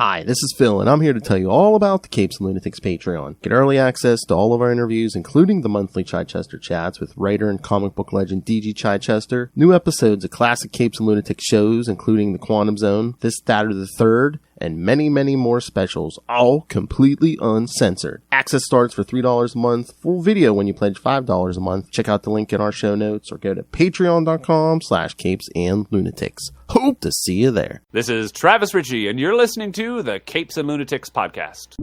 Hi, this is Phil, and I'm here to tell you all about the Capes and Lunatics Patreon. Get early access to all of our interviews, including the monthly Chichester chats with writer and comic book legend D.G. Chichester, new episodes of classic Capes and Lunatics shows, including The Quantum Zone, This, That, or the Third, and many, many more specials, all completely uncensored. Access starts for $3 a month, full video when you pledge $5 a month. Check out the link in our show notes or go to patreon.com/CapesandLunatics. Hope to see you there. This is Travis Richey, and you're listening to the Capes and Lunatics podcast.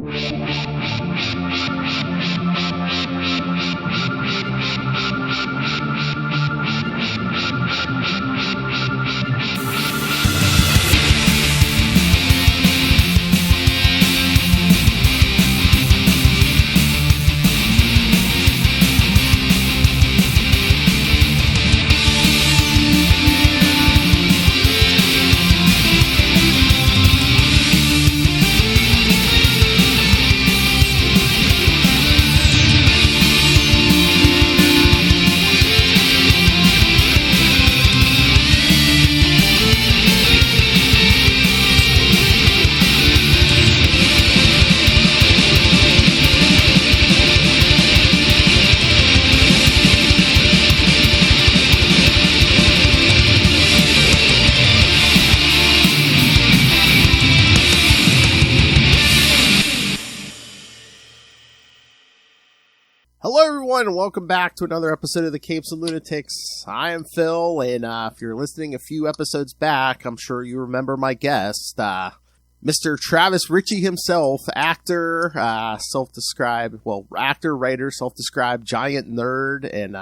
Hello, everyone, and welcome back to another episode of the Capes and Lunatics. I am Phil, and if you're listening a few episodes back, I'm sure you remember my guest, Mr. Travis Richey himself, actor, actor, writer, self-described giant nerd, and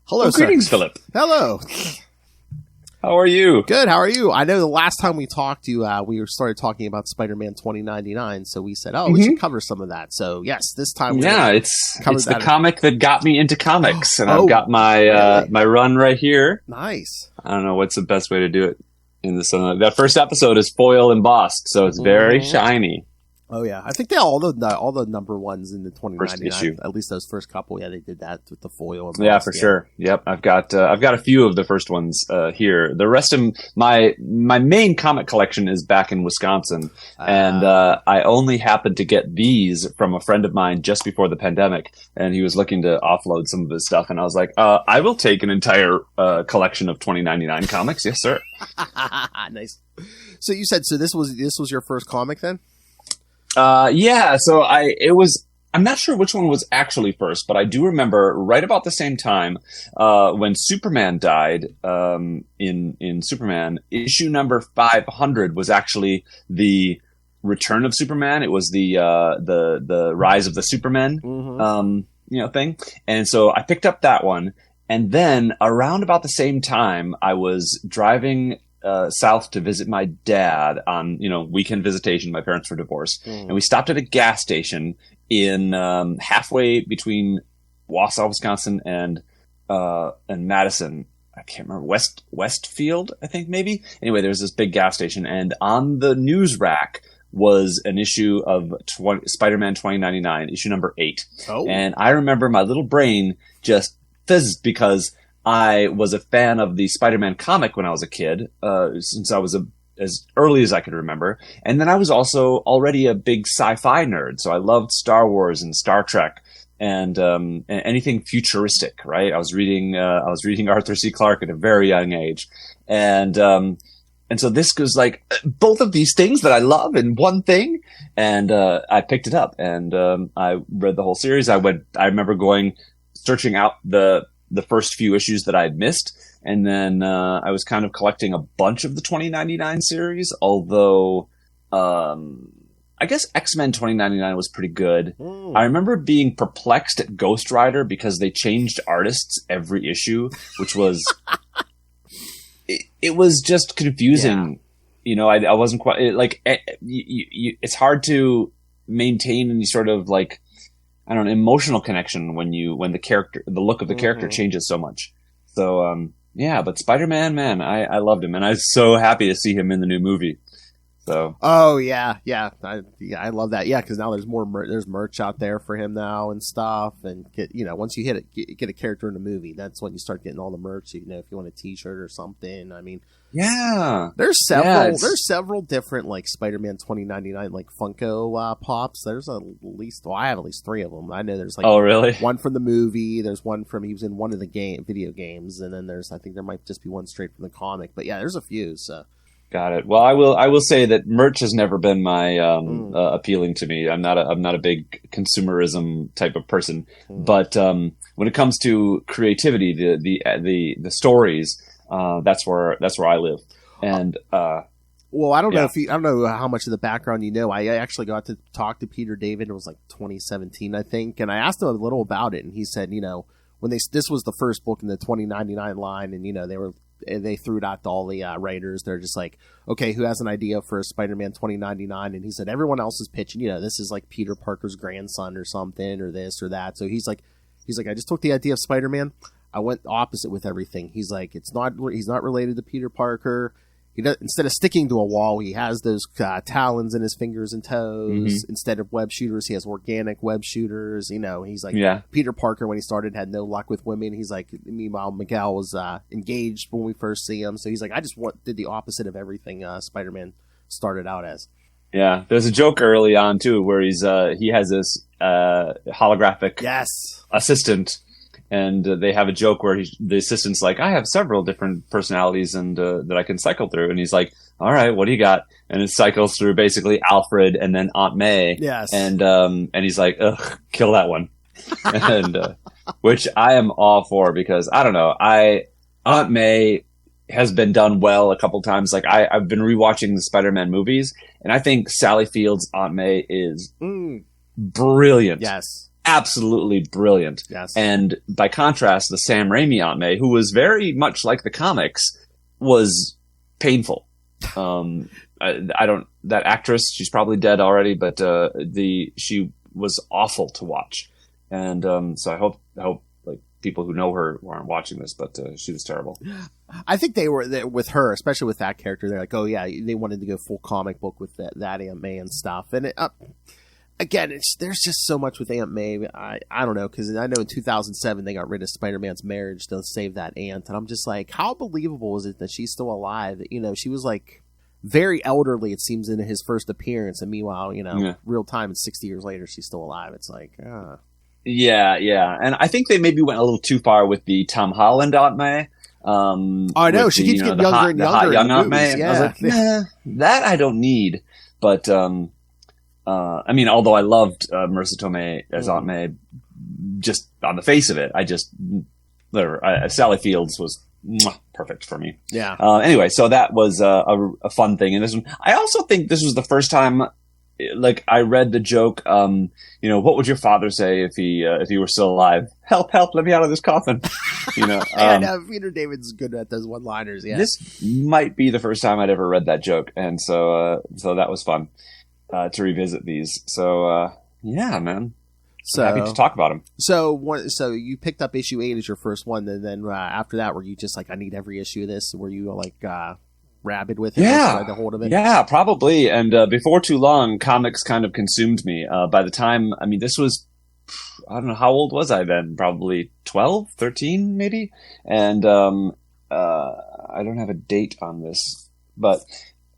hello, sir. Greetings, Philip. Hello. How are you? Good. How are you? I know the last time we talked to you, we started talking about Spider-Man 2099, so we said, we should cover some of that. So, yes, this time it's the comic that got me into comics, and I've got my really? My run right here. Nice. I don't know what's the best way to do it in the sunlight. That first episode is foil embossed, so it's very shiny. Oh yeah, I think all the number ones in the 2099, at least those first couple, they did that with the foil. Yeah, for sure. Yep, I've got a few of the first ones here. The rest of my main comic collection is back in Wisconsin, and I only happened to get these from a friend of mine just before the pandemic, and he was looking to offload some of his stuff, and I was like, I will take an entire collection of 2099 comics. Yes, sir. Nice. So you said this was your first comic then? Yeah, so I'm not sure which one was actually first, but I do remember right about the same time, when Superman died, in Superman, issue number 500 was actually the Return of Superman. It was the Rise of the Supermen, thing. And so I picked up that one. And then around about the same time, I was driving south to visit my dad on, weekend visitation. My parents were divorced. And we stopped at a gas station in halfway between Wausau, Wisconsin and Madison. I can't remember. Westfield, I think, maybe. Anyway, there was this big gas station, and on the news rack was an issue of Spider-Man 2099, issue number 8. Oh. And I remember my little brain just fizzed because I was a fan of the Spider-Man comic when I was a kid, since I was as early as I could remember. And then I was also already a big sci-fi nerd, so I loved Star Wars and Star Trek and anything futuristic. Right? I was reading Arthur C. Clarke at a very young age, and so this was like both of these things that I love in one thing, and I picked it up and I read the whole series. I remember searching out the first few issues that I had missed. And then I was kind of collecting a bunch of the 2099 series, although I guess X-Men 2099 was pretty good. I remember being perplexed at Ghost Rider because they changed artists every issue, which was... it was just confusing. Yeah. I wasn't quite... it's hard to maintain any sort of emotional connection when the look of the character changes so much. So, but Spider-Man, man, I loved him, and I was so happy to see him in the new movie. So. Oh yeah, I love that. Yeah, because now there's more there's merch out there for him now and stuff. And once you get a character in the movie, that's when you start getting all the merch. If you want a T-shirt or something. I mean, yeah, there's several different like Spider-Man 2099 like Funko Pops. There's I have at least 3 of them. I know there's like really? One from the movie. There's one from he was in one of the video games, and then I think there might just be one straight from the comic. But yeah, there's a few. So. Got it. Well, I will say that merch has never been my appealing to me. I'm not a big consumerism type of person, but when it comes to creativity, the stories, that's where I live. And well, I don't know how much of the background you know. I actually got to talk to Peter David. It was like 2017, I think, and I asked him a little about it, and he said, when this was the first book in the 2099 line, and they threw it out to all the writers. They're just like, okay, who has an idea for a Spider-Man 2099? And he said everyone else is pitching. This is like Peter Parker's grandson or something, or this or that. So he's like, I just took the idea of Spider-Man. I went opposite with everything. He's like, he's not related to Peter Parker. Instead of sticking to a wall, he has those talons in his fingers and toes. Mm-hmm. Instead of web shooters, he has organic web shooters. He's like, Peter Parker, when he started, had no luck with women. He's like, meanwhile, Miguel was engaged when we first see him. So he's like, I just did the opposite of everything Spider-Man started out as. Yeah, there's a joke early on, too, where he has this holographic assistant. And they have a joke where the assistant's like, I have several different personalities and that I can cycle through. And he's like, all right, what do you got? And it cycles through basically Alfred and then Aunt May. Yes. And he's like, ugh, kill that one. And which I am all for because, I don't know, Aunt May has been done well a couple times. Like I've been rewatching the Spider-Man movies, and I think Sally Field's Aunt May is brilliant. Yes. Absolutely brilliant. Yes. And by contrast, the Sam Raimi Aunt May, who was very much like the comics, was painful. That actress, she's probably dead already, but she was awful to watch. And so I hope like people who know her aren't watching this, but she was terrible. I think they were with her, especially with that character. They're like, oh yeah, they wanted to go full comic book with that Aunt May and stuff, and again, there's just so much with Aunt May. I don't know, because I know in 2007 they got rid of Spider-Man's marriage to save that aunt, and I'm just like, how believable is it that she's still alive? She was like very elderly, it seems, in his first appearance, and meanwhile, real time, and 60 years later, she's still alive. It's like, Yeah, and I think they maybe went a little too far with the Tom Holland Aunt May. I know, she keeps getting younger and younger. Young Aunt May. Yeah. I was like, nah, that I don't need, but. I mean, although I loved Marissa Tomei as Aunt May, just on the face of it, Sally Fields was perfect for me. Yeah. Anyway, so that was a fun thing, and this one, I also think this was the first time, like, I read the joke. What would your father say if he were still alive? Help! Let me out of this coffin. Peter David's good at those one-liners. Yeah. This might be the first time I'd ever read that joke, and so that was fun. To revisit these. So, yeah, man. So happy to talk about them. So you picked up issue 8 as your first one, and then after that, were you just like, I need every issue of this? Were you like rabid with it? Yeah. The hold of it? Yeah, probably. And before too long, comics kind of consumed me. By the time, I mean, this was, I don't know, how old was I then? Probably 12, 13 maybe? And I don't have a date on this, but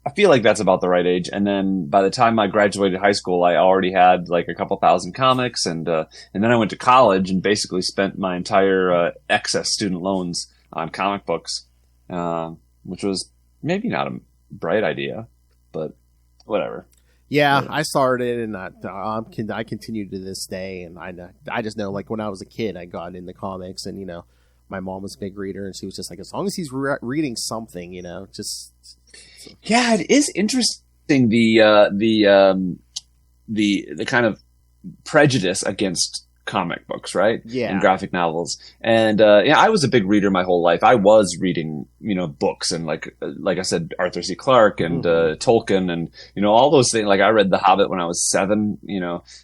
I feel like that's about the right age. And then by the time I graduated high school, I already had like a couple thousand comics. And then I went to college and basically spent my entire excess student loans on comic books, which was maybe not a bright idea, but whatever. Yeah, I started, and I continue to this day. And I just know, like, when I was a kid, I got into comics, and my mom was a big reader, and she was just like, as long as he's reading something, just. Yeah, it is interesting the kind of prejudice against comic books, right? Yeah, and graphic novels. And I was a big reader my whole life. I was reading books, and like I said, Arthur C. Clarke and Tolkien, and all those things. Like, I read The Hobbit when I was 7.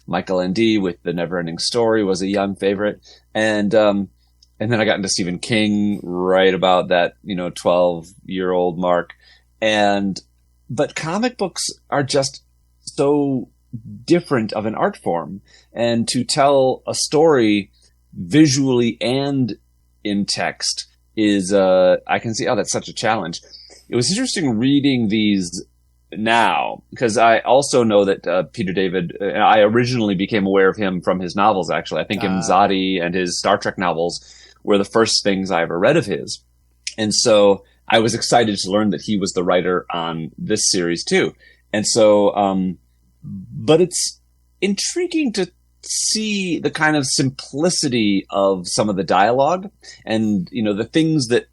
Michael Ende with The Neverending Story was a young favorite, and then I got into Stephen King right about that 12-year-old mark. And but comic books are just so different of an art form, and to tell a story visually and in text is I can see how that's such a challenge. It was interesting reading these now, because I also know that Peter David, I originally became aware of him from his novels, actually. I think Imzadi and his Star Trek novels were the first things I ever read of his. And so I was excited to learn that he was the writer on this series too. And so, but it's intriguing to see the kind of simplicity of some of the dialogue and, you know, the things that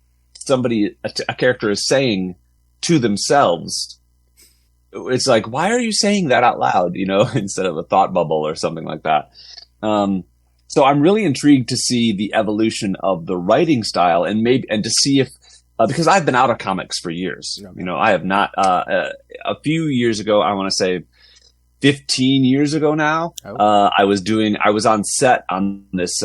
a character is saying to themselves. It's like, why are you saying that out loud, you know, instead of a thought bubble or something like that? So I'm really intrigued to see the evolution of the writing style and to see if, because I've been out of comics for years, you know, I have not, a few years ago, I want to say 15 years ago now, I was on set on this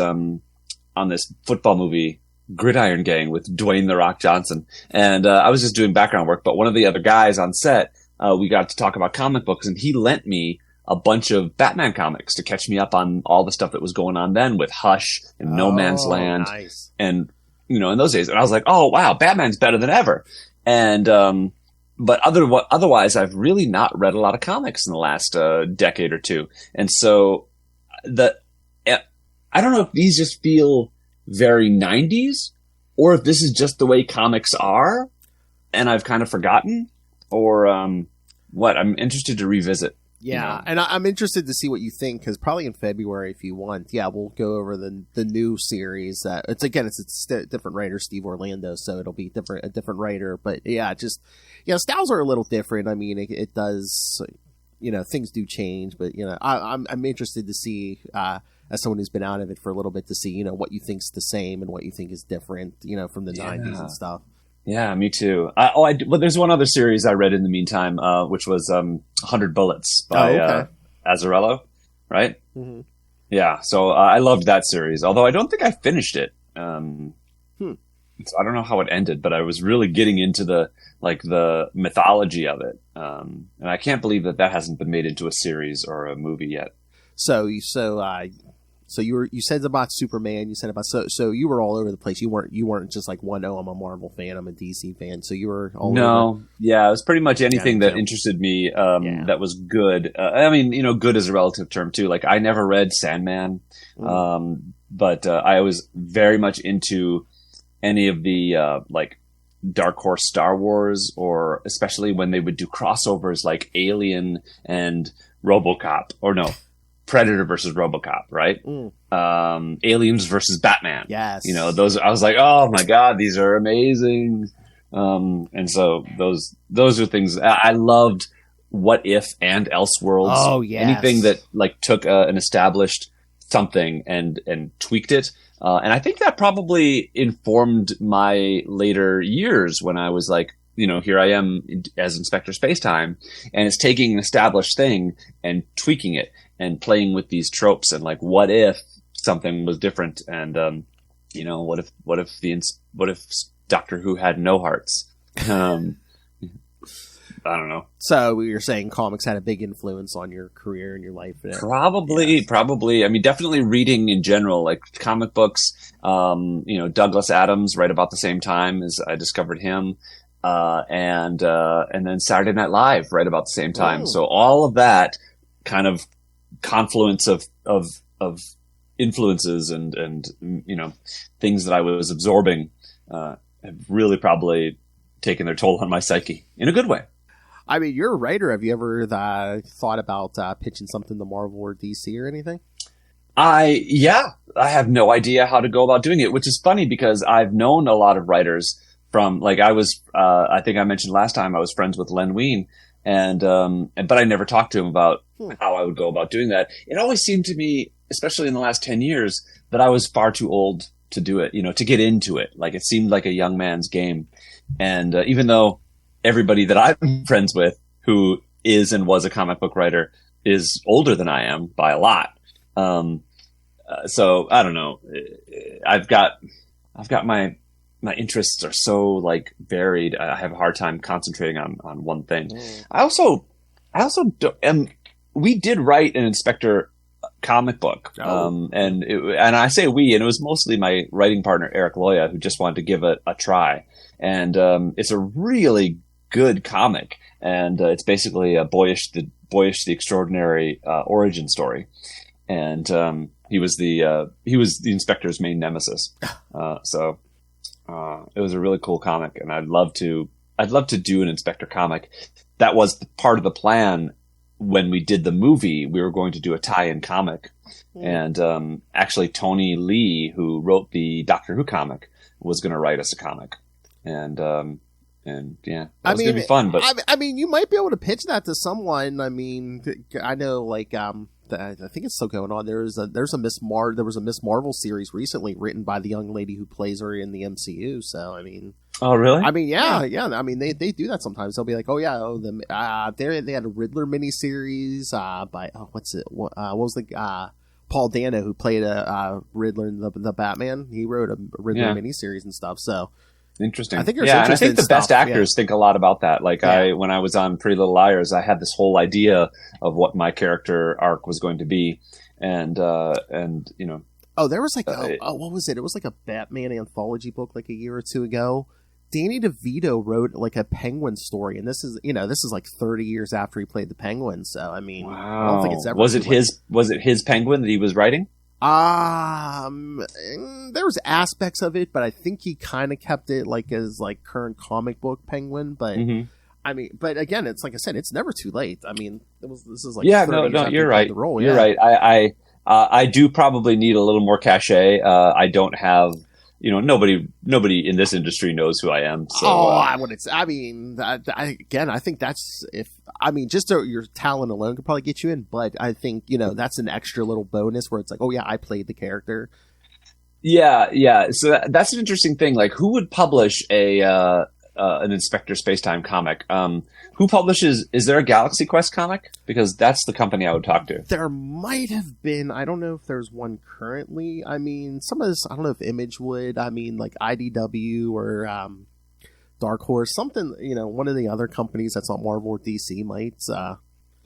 football movie, Gridiron Gang, with Dwayne "The Rock" Johnson. And, I was just doing background work, but one of the other guys on set, we got to talk about comic books, and he lent me a bunch of Batman comics to catch me up on all the stuff that was going on then with Hush and No Man's Land. Nice. And, you know, in those days. And I was like, oh, wow, Batman's better than ever. And, but otherwise, I've really not read a lot of comics in the last decade or two. And so I don't know if these just feel very 90s or if this is just the way comics are and I've kind of forgotten. Or what? I'm interested to revisit. Yeah, you know? And I'm interested to see what you think, because probably in February, if you want, we'll go over the new series. It's a different writer, Steve Orlando, so it'll be a different writer. But styles are a little different. I mean, it does, you know, things do change. But you know, I'm interested to see, as someone who's been out of it for a little bit, to see, you know, what you think's the same and what you think is different, you know, from the 90s and stuff. Yeah, me too. Well, there's one other series I read in the meantime, which was 100 Bullets by Azzarello, right? Mm-hmm. Yeah, so I loved that series, although I don't think I finished it. So I don't know how it ended, but I was really getting into the mythology of it, and I can't believe that hasn't been made into a series or a movie yet. So you said about Superman. You said about so you were all over the place. You weren't just like I'm a Marvel fan, I'm a DC fan. So you were all over. Yeah, it was pretty much anything that interested me. That was good. I mean, you know, good is a relative term too. Like I never read Sandman, but I was very much into any of the like Dark Horse Star Wars, or especially when they would do crossovers like Alien and RoboCop, or no. Predator versus RoboCop, right? Aliens versus Batman. Yes. You know, those, I was like, oh my God, these are amazing. And so those are things I loved. What If and Elseworlds. Oh, yes. Anything that like took an established something and tweaked it. And I think that probably informed my later years when I was like, you know, here I am as Inspector Spacetime, and it's taking an established thing and tweaking it and playing with these tropes and like, what if something was different? And, you know, what if Doctor Who had no hearts? I don't know. So you're saying comics had a big influence on your career and your life? Probably. I mean, definitely reading in general, like comic books, you know, Douglas Adams right about the same time as I discovered him. And then Saturday Night Live right about the same time. Oh. So all of that kind of confluence of influences and you know, things that I was absorbing have really probably taken their toll on my psyche in a good way. I mean, you're a writer. Have you ever thought about pitching something to Marvel or DC or anything? I have no idea how to go about doing it, which is funny because I've known a lot of writers from, like, I was, I think I mentioned last time I was friends with Len Wein, but I never talked to him about how I would go about doing that. It always seemed to me, especially in the last 10 years, that I was far too old to do it, you know, to get into it. Like, it seemed like a young man's game. And even though everybody that I'm friends with who is and was a comic book writer is older than I am by a lot. So I don't know. I've got my my interests are so like varied. I have a hard time concentrating on one thing. I also we did write an Inspector comic book. And I say we, and it was mostly my writing partner, Eric Loya, who just wanted to give it a try. And it's a really good comic. And it's basically a Boyish the Extraordinary origin story. And he was the Inspector's main nemesis. So it was a really cool comic, and I'd love to do an Inspector comic. That was part of the plan. When we did the movie, we were going to do a tie-in comic. And actually Tony Lee, who wrote the Doctor Who comic, was going to write us a comic. And yeah, it was going to be fun. But I mean, you might be able to pitch that to someone. I mean, I know, like, I think it's still going on. There was a Miss Marvel series recently written by the young lady who plays her in the MCU. So, I mean... Oh, really? I mean, yeah. I mean, they do that sometimes. They'll be like, "Oh yeah, they had a Riddler miniseries by what was the Paul Dano who played a Riddler in the Batman. He wrote a Riddler miniseries and stuff." So interesting. I think and I think the best actors think a lot about that. Like when I was on Pretty Little Liars, I had this whole idea of what my character arc was going to be, and you know. Oh, there was like what was it? It was like a Batman anthology book like a year or two ago. Danny DeVito wrote like a Penguin story, and this is like 30 years after he played the Penguin. So I mean, wow. I don't think it's ever. Was it his Penguin that he was writing? There was aspects of it, but I think he kind of kept it like as like current comic book Penguin. But I mean, but again, it's like I said, it's never too late. I mean, this is like you're right. Role, you're right. I do probably need a little more cachet. I don't have. You know, nobody in this industry knows who I am. So, I wouldn't say. I mean, I think that's just your talent alone could probably get you in. But I think, that's an extra little bonus where it's like, oh yeah, I played the character. Yeah. So that's an interesting thing. Like, who would publish an Inspector Spacetime comic? Who publishes? Is there a Galaxy Quest comic? Because that's the company I would talk to. There might have been. I don't know if there's one currently. I mean, some of this. I don't know if Image would. I mean, like IDW or Dark Horse, something. One of the other companies that's not Marvel or DC might.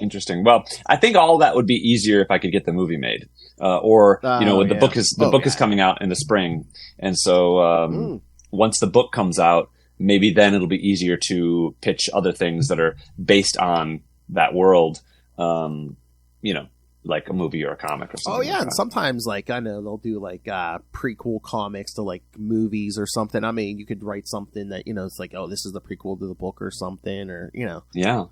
Interesting. Well, I think all that would be easier if I could get the movie made, the book is coming out in the spring, and so once the book comes out. Maybe then it'll be easier to pitch other things that are based on that world, like a movie or a comic or something. Oh, yeah. Like and sometimes, like, I know they'll do, like, prequel comics to, like, movies or something. I mean, you could write something that, it's like, oh, this is the prequel to the book or something, or, Yeah.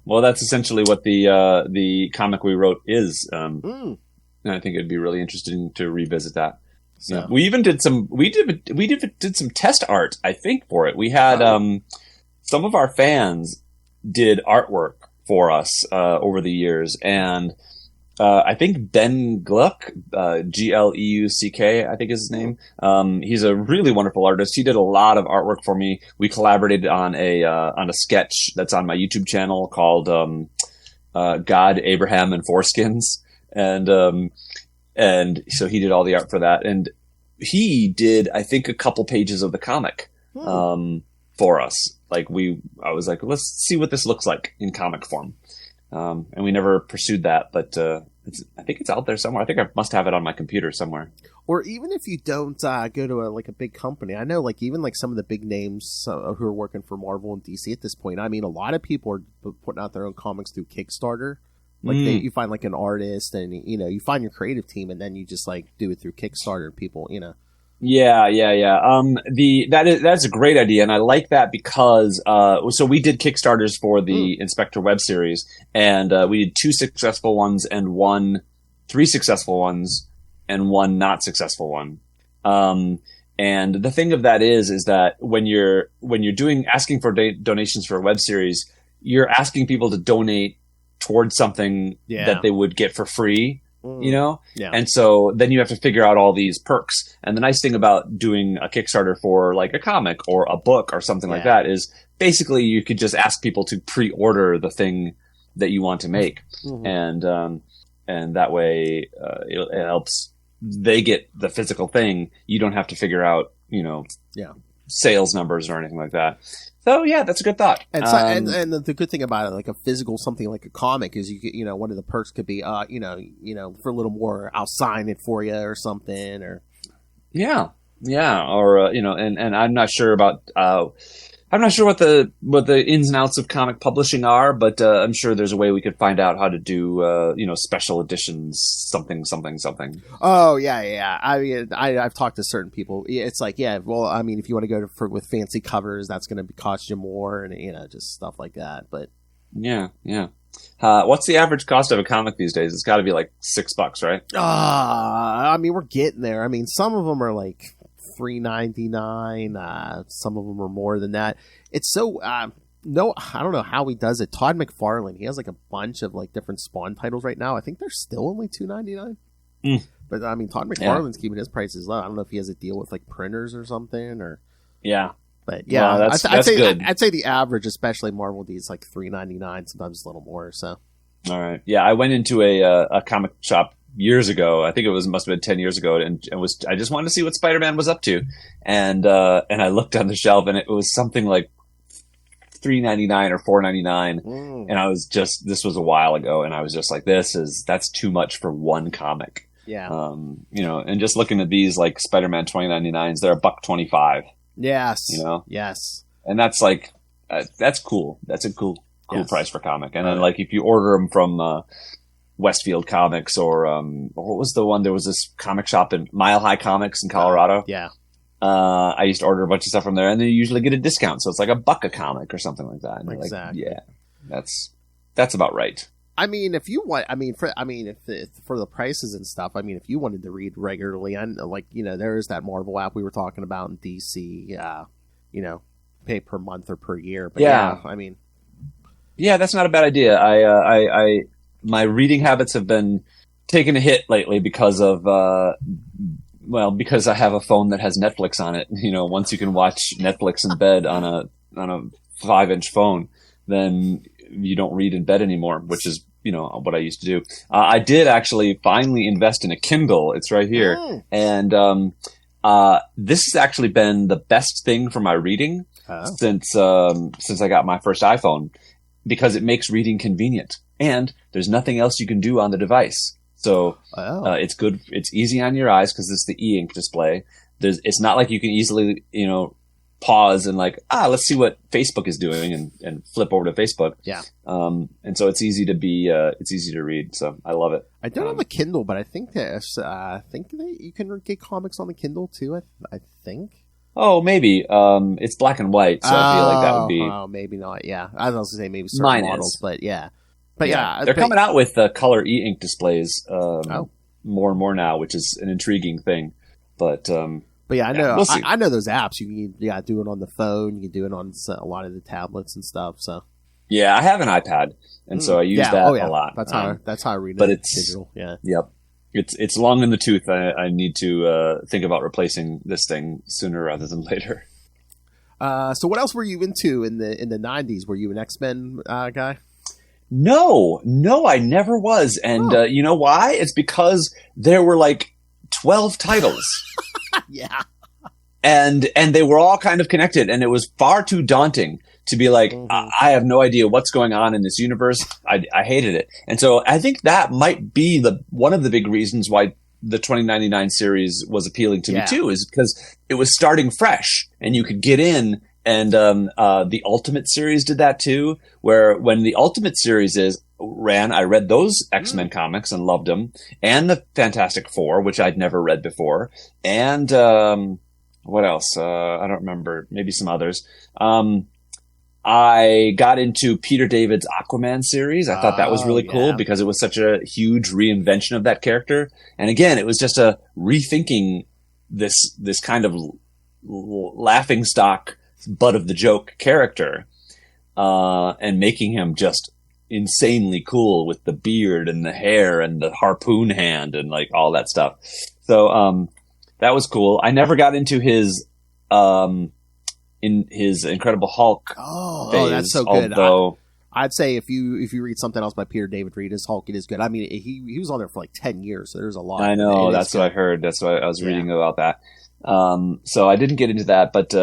Well, that's essentially what the comic we wrote is. And I think it'd be really interesting to revisit that. So. Yeah. We even did some test art, I think, for it. We had some of our fans did artwork for us over the years, and I think Ben Gluck, Gleuck, I think is his name. He's a really wonderful artist. He did a lot of artwork for me. We collaborated on a sketch that's on my YouTube channel called God, Abraham, and Foreskins, and so he did all the art for that. And he did, I think, a couple pages of the comic for us. Like I was like, let's see what this looks like in comic form. And we never pursued that, but I think it's out there somewhere. I think I must have it on my computer somewhere. Or even if you don't go to a big company, I know like even like some of the big names who are working for Marvel and DC at this point. I mean, a lot of people are putting out their own comics through Kickstarter. Like you find like an artist, and you find your creative team, and then you just like do it through Kickstarter. And people, Yeah. That's a great idea, and I like that because so we did Kickstarters for the Inspector web series, and we did 2 successful ones and 3 successful ones and 1 not successful one. And the thing of that is that when you're asking for donations for a web series, you're asking people to donate towards something that they would get for free, Yeah. And so then you have to figure out all these perks. And the nice thing about doing a Kickstarter for like a comic or a book or something like that is basically you could just ask people to pre-order the thing that you want to make. And that way it helps. They get the physical thing. You don't have to figure out, sales numbers or anything like that. So yeah, that's a good thought. And so, and the good thing about it, like a physical something like a comic, is one of the perks could be, for a little more, I'll sign it for you or something, or or and I'm not sure about. I'm not sure what the ins and outs of comic publishing are, but I'm sure there's a way we could find out how to do special editions, something. Oh yeah. I mean, I've talked to certain people. It's like, well, I mean, if you want to go with fancy covers, that's going to cost you more, and just stuff like that. But yeah. What's the average cost of a comic these days? It's got to be like $6, right? I mean, we're getting there. I mean, some of them are like $3.99. Some of them are more than that. It's so no, I don't know how he does it. Todd McFarlane, he has like a bunch of like different Spawn titles right now. I think they're still only $2.99. But I mean, Todd McFarlane's keeping his prices low. I don't know if he has a deal with like printers or something, or But yeah, well, I'd say the average, especially Marvel D, is like $3.99, sometimes a little more. So, all right, yeah, I went into a comic shop years ago. I think must have been 10 years ago, and I just wanted to see what Spider-Man was up to, and I looked on the shelf, and it was something like $3.99 or $4.99, and I was this was a while ago, and I was just like, that's too much for one comic. Yeah, and just looking at these like Spider-Man 2099s, they're $1.25. Yes. Yes. And that's like, that's cool. That's a cool price for comic. And then like if you order them from Westfield Comics or what was the one? There was this comic shop in Mile High Comics in Colorado. Yeah. I used to order a bunch of stuff from there, and they usually get a discount, so it's like $1 a comic or something like that. And exactly. Like, yeah, that's about right. I mean, if you want, if for the prices and stuff, I mean, if you wanted to read regularly, and like there is that Marvel app we were talking about in DC, pay per month or per year. But I mean, that's not a bad idea. I my reading habits have been taking a hit lately because of because I have a phone that has Netflix on it. Once you can watch Netflix in bed on a 5-inch phone, then you don't read in bed anymore, which is what I used to do. I did actually finally invest in a Kindle. It's right here, and this has actually been the best thing for my reading since I got my first iPhone, because it makes reading convenient, and there's nothing else you can do on the device. So it's good. It's easy on your eyes because it's the e-ink display. It's not like you can easily pause and like, let's see what Facebook is doing and flip over to Facebook. Yeah. And so it's easy to read. So I love it. I don't have a Kindle, but I think that you can get comics on the Kindle too. I think. Oh, maybe. It's black and white, so I feel like that would be. Oh, maybe not. Yeah, I was going to say maybe certain models, but yeah. But yeah, they're coming out with color e-ink displays more and more now, which is an intriguing thing. But yeah, I know we'll I know those apps. You can do it on the phone. You can do it on a lot of the tablets and stuff. So yeah, I have an iPad, and so I use that a lot. That's how I read it. But it's digital. Yeah. Yep. It's long in the tooth. I need to think about replacing this thing sooner rather than later. So what else were you into in the 90s? Were you an X-Men guy? No, I never was. And you know why? It's because there were like 12 titles. Yeah. And they were all kind of connected, and it was far too daunting to be like, I have no idea what's going on in this universe. I hated it. And so I think that might be one of the big reasons why the 2099 series was appealing to me too, is because it was starting fresh and you could get in. And the Ultimate series did that too, where when the Ultimate series ran, I read those X-Men comics and loved them, and the Fantastic Four, which I'd never read before, and what else? I don't remember. Maybe some others. I got into Peter David's Aquaman series. I thought that was really cool because it was such a huge reinvention of that character. And again, it was just a rethinking this kind of laughingstock, butt of the joke character, and making him just insanely cool with the beard and the hair and the harpoon hand and like all that stuff. So that was cool. I never got into his Incredible Hulk phase, that's so good. Although I'd say if you read something else by Peter David Reed, his Hulk, it is good. I mean, he was on there for like 10 years, so there's a lot. I know, that's what I heard. That's why I was reading about that. So I didn't get into that, but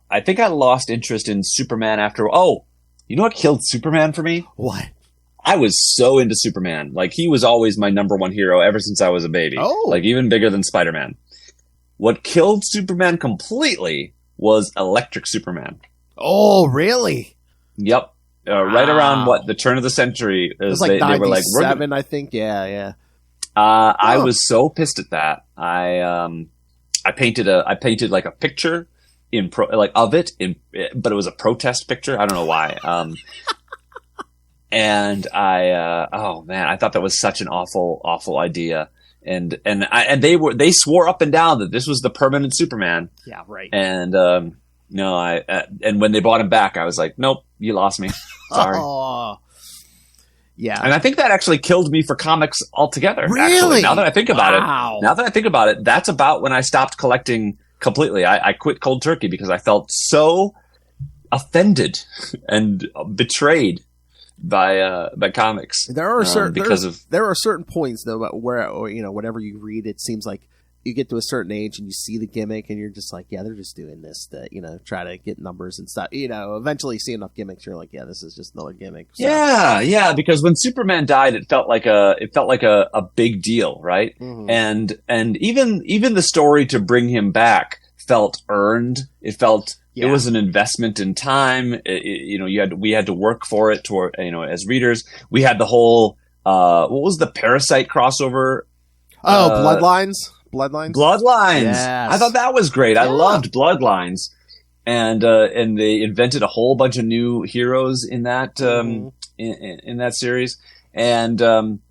I think I lost interest in Superman after. Oh, you know what killed Superman for me? What? I was so into Superman. Like, he was always my number one hero ever since I was a baby. Oh. Like, even bigger than Spider-Man. What killed Superman completely was Electric Superman. Oh, really? Yep. Right around the turn of the century. It was like 97, I think. Yeah. I was so pissed at that. I painted like a picture of it but it was a protest picture. I don't know why. And I thought that was such an awful idea. And they swore up and down that this was the permanent Superman. Yeah, right. And no, and when they brought him back, I was like, nope, you lost me. Sorry. Oh. Yeah. And I think that actually killed me for comics altogether. Really? Actually, now that I think about it, that's about when I stopped collecting completely. I quit cold turkey because I felt so offended and betrayed by comics. There are certain points though where, whatever you read, it seems like you get to a certain age and you see the gimmick and you're just like, yeah, they're just doing this to, try to get numbers and stuff. Eventually you see enough gimmicks, you're like, yeah, this is just another gimmick. So. Yeah. Because when Superman died, it felt like a big deal, right? Mm-hmm. And even the story to bring him back felt earned. It felt. Yeah. It was an investment in time. We had to work for it as readers. We had the whole, what was the Parasite crossover? Bloodlines. Yes. I thought that was great. Yeah. I loved Bloodlines. And they invented a whole bunch of new heroes in that, in that series. And then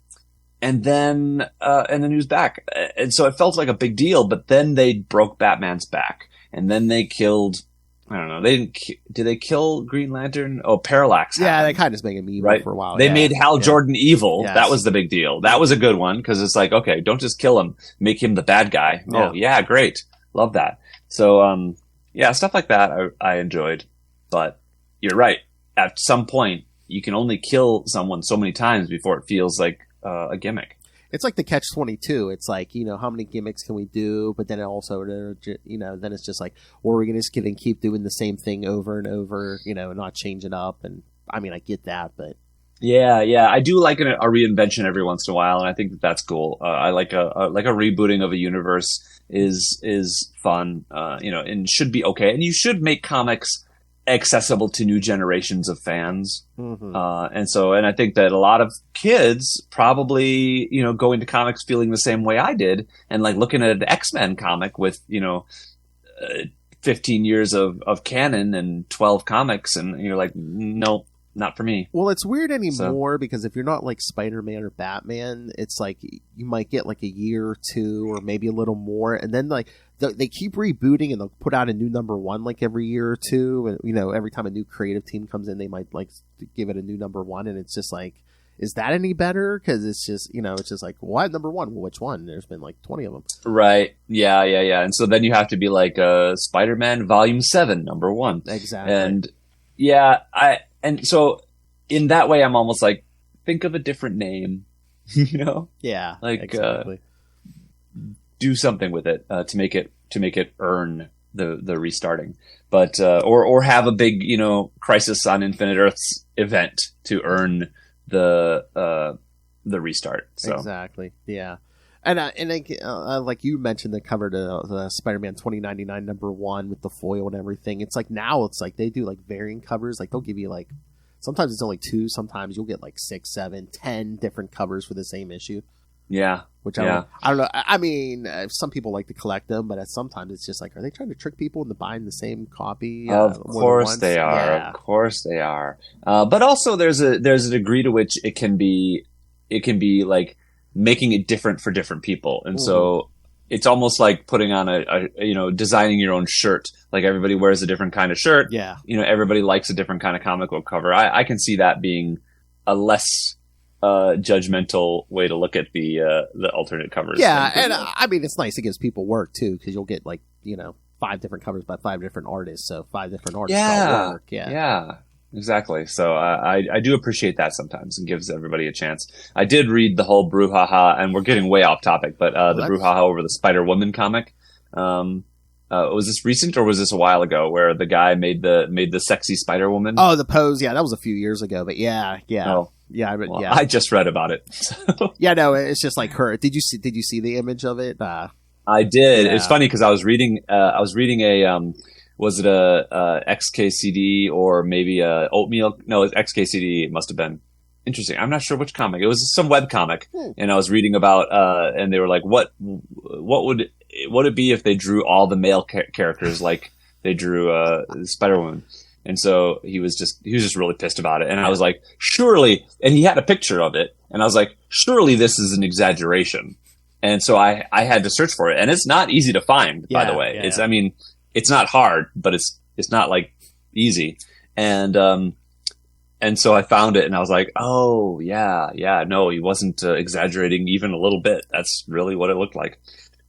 he was back. And so it felt like a big deal, but then they broke Batman's back and then they killed, I don't know. Did they kill Green Lantern? Oh, Parallax. Yeah, they kind of just made him evil for a while. They made Hal Jordan evil. Yes. That was the big deal. That was a good one because it's like, okay, don't just kill him. Make him the bad guy. Yeah. Oh, yeah, great. Love that. So, stuff like that I enjoyed. But you're right. At some point, you can only kill someone so many times before it feels like a gimmick. It's like the catch-22. It's like, how many gimmicks can we do? But then also, then it's just like, well, we're just going to keep doing the same thing over and over, not change it up. And I mean, I get that, but. Yeah. I do like a reinvention every once in a while. And I think that's cool. I like a rebooting of a universe is fun, and should be okay. And you should make comics accessible to new generations of fans. Mm-hmm. And I think that a lot of kids probably, go into comics feeling the same way I did and like looking at an X-Men comic with, 15 years of canon and 12 comics. And you're like, no, not for me. Well, it's weird anymore because if you're not like Spider-Man or Batman, it's like you might get like a year or two or maybe a little more. And then like, they keep rebooting and they'll put out a new number one like every year or two. And, every time a new creative team comes in, they might like give it a new number one. And it's just like, is that any better? Because it's just, it's just like, what number one? Well, which one? There's been like 20 of them. Right. Yeah. And so then you have to be like Spider-Man Volume 7, number one. Exactly. And and so in that way, I'm almost like, think of a different name, Yeah. Like, exactly. Do something with it to make it earn the restarting, but or have a big Crisis on Infinite Earths event to earn the restart. So. Exactly, yeah, and like you mentioned, the cover to the Spider-Man 2099 number one with the foil and everything. It's like now it's like they do like varying covers. Like they'll give you like sometimes it's only 2, sometimes you'll get like 6, 7, 10 different covers for the same issue. Yeah. Which I don't know. I mean, some people like to collect them, but sometimes it's just like, are they trying to trick people into buying the same copy? Of course they are. Yeah. Of course they are. But also, there's a degree to which it can be like making it different for different people, and so it's almost like putting on a designing your own shirt. Like everybody wears a different kind of shirt. Yeah. Everybody likes a different kind of comic book cover. I can see that being a less judgmental way to look at the alternate covers. Yeah, and I mean it's nice. It gives people work too because you'll get like 5 different covers by 5 different artists. So 5 different artists all work. Yeah. exactly. So I do appreciate that sometimes and gives everybody a chance. I did read the whole brouhaha, and we're getting way off topic, but the brouhaha over the Spider-Woman comic. Was this recent or was this a while ago where the guy made the sexy Spider-Woman? Oh, the pose. Yeah, that was a few years ago, but yeah. Oh. Yeah, well, I just read about it. So. Yeah, no, it's just like her. Did you see the image of it? I did. Yeah. It's funny because I was reading a was it a XKCD or maybe a Oatmeal? No, it was XKCD. It must have been. Interesting. I'm not sure which comic. It was some web comic, and I was reading about and they were like, what would it be if they drew all the male characters like they drew Spider-Woman? And so he was just really pissed about it. And I was like, surely, and he had a picture of it, and I was like, surely this is an exaggeration. And so I had to search for it, and it's not easy to find, by the way. Yeah. It's not hard, but it's not like easy. And so I found it, and I was like, oh, yeah, no, he wasn't exaggerating even a little bit. That's really what it looked like.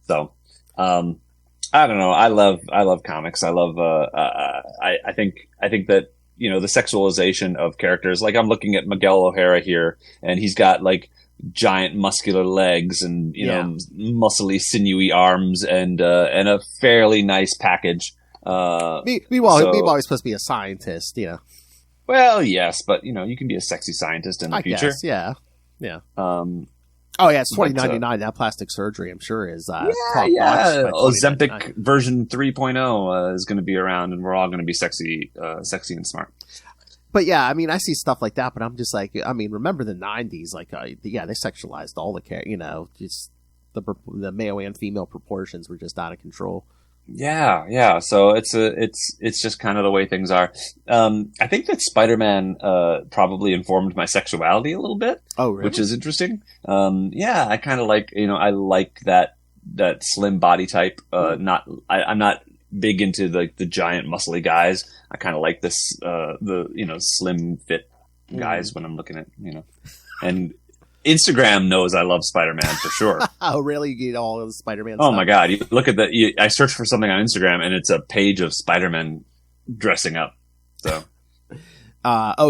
So, I don't know. I love comics. I love, I think that, you know, the sexualization of characters, like I'm looking at Miguel O'Hara here, and he's got like giant muscular legs and, you know, muscly, sinewy arms and a fairly nice package. Meanwhile, he's supposed to be a scientist, you know. Well, yes, but you know, you can be a sexy scientist in the future. Guess, yeah. Oh yeah, it's 2099. That plastic surgery, I'm sure, is Ozempic version 3.0 is going to be around, and we're all going to be sexy and smart. But yeah, I mean, I see stuff like that, but I'm just like, I mean, remember the 90s? Like, they sexualized all the you know, just the male and female proportions were just out of control. Yeah. So it's just kind of the way things are. I think that Spider-Man probably informed my sexuality a little bit. Oh, really? Which is interesting. I kind of like, you know, I like that slim body type. I'm not big into the giant muscly guys. I kind of like this the you know, slim fit guys when I'm looking at, you know, and Instagram knows I love Spider-Man for sure. Oh, really? You get all of the Spider-Man stuff? Oh, my God. You look at I search for something on Instagram, and it's a page of Spider-Man dressing up. So,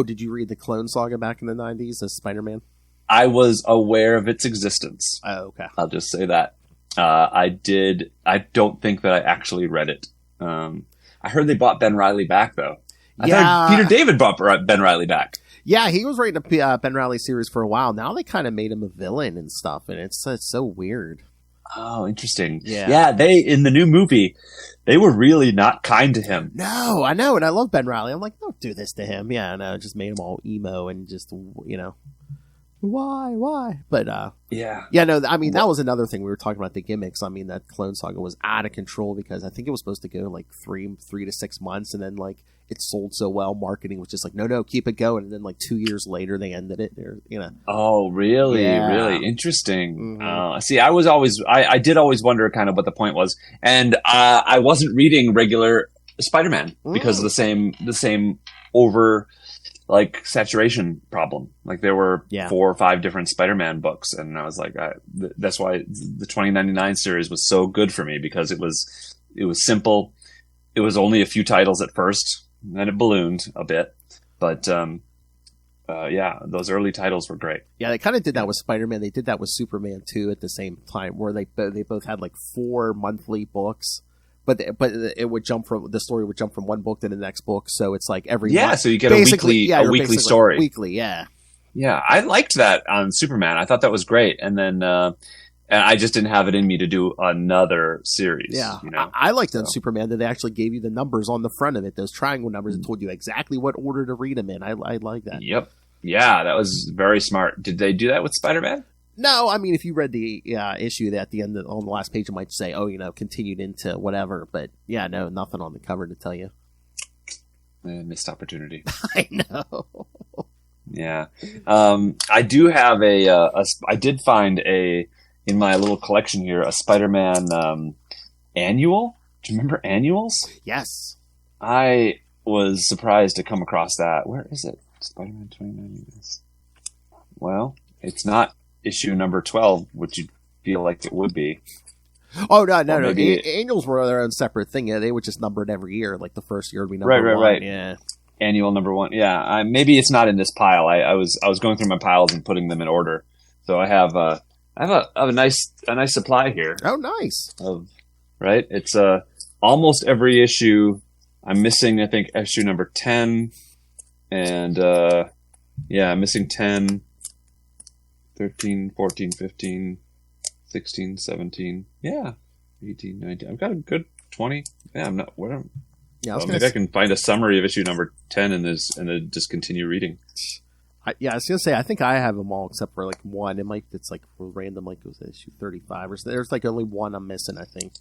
did you read the Clone Saga back in the 90s as Spider-Man? I was aware of its existence. Oh, okay. I'll just say that. I did. I don't think that I actually read it. I heard they brought Ben Reilly back, though. I thought Peter David brought Ben Reilly back. Yeah, he was writing a Ben Reilly series for a while. Now they kind of made him a villain and stuff, and it's so weird. Oh, interesting. Yeah, they, in the new movie, they were really not kind to him. No, I know, and I love Ben Reilly. I'm like, don't do this to him. Yeah, I know, just made him all emo and just, you know, why? But, yeah, no, I mean, that was another thing. We were talking about the gimmicks. I mean, that Clone Saga was out of control because I think it was supposed to go like 3 to 6 months, and then like, it sold so well, marketing was just like, no, keep it going. And then like 2 years later, they ended it. You know. Oh, really? Yeah. Really interesting. Mm-hmm. See, I did always wonder kind of what the point was, and I wasn't reading regular Spider-Man because of the same over like saturation problem. Like there were 4 or 5 different Spider-Man books, and I was like, that's why the 2099 series was so good for me, because it was simple. It was only a few titles at first. Then it ballooned a bit, but those early titles were great. Yeah, they kind of did that with Spider-Man. They did that with Superman too at the same time, where they both had like 4 monthly books, but it would the story would jump from one book to the next book. So it's like every month. So you get a weekly story. Weekly, yeah. Yeah, I liked that on Superman. I thought that was great, and then. And I just didn't have it in me to do another series. Yeah, you know? I liked on Superman that they actually gave you the numbers on the front of it, those triangle numbers, and told you exactly what order to read them in. I like that. Yep. Yeah, that was very smart. Did they do that with Spider-Man? No, I mean, if you read the issue at the end, on the last page, it might say, continued into whatever. But yeah, no, nothing on the cover to tell you. Missed opportunity. I know. Yeah. I do have I did find in my little collection here, a Spider-Man annual. Do you remember annuals? Yes. I was surprised to come across that. Where is it? Spider-Man 29. Well, it's not issue number 12, which you'd feel like it would be. Oh, no. Annuals were their own separate thing. Yeah, they would just number it every year. Like the first year would be number 1. Right. Yeah. Annual number 1. Yeah, maybe it's not in this pile. I was going through my piles and putting them in order. So I have a nice supply here. Oh, nice. Right? It's almost every issue. I'm missing, I think, issue number 10. And I'm missing 10, 13, 14, 15, 16, 17. Yeah. 18, 19. I've got a good 20. Yeah, I'm not whatever. Yeah, maybe I can find a summary of issue number 10 and then just continue reading. I was gonna say I think I have them all except for like one. It's like random, like it was issue 35 or so. There's like only one I'm missing, I think.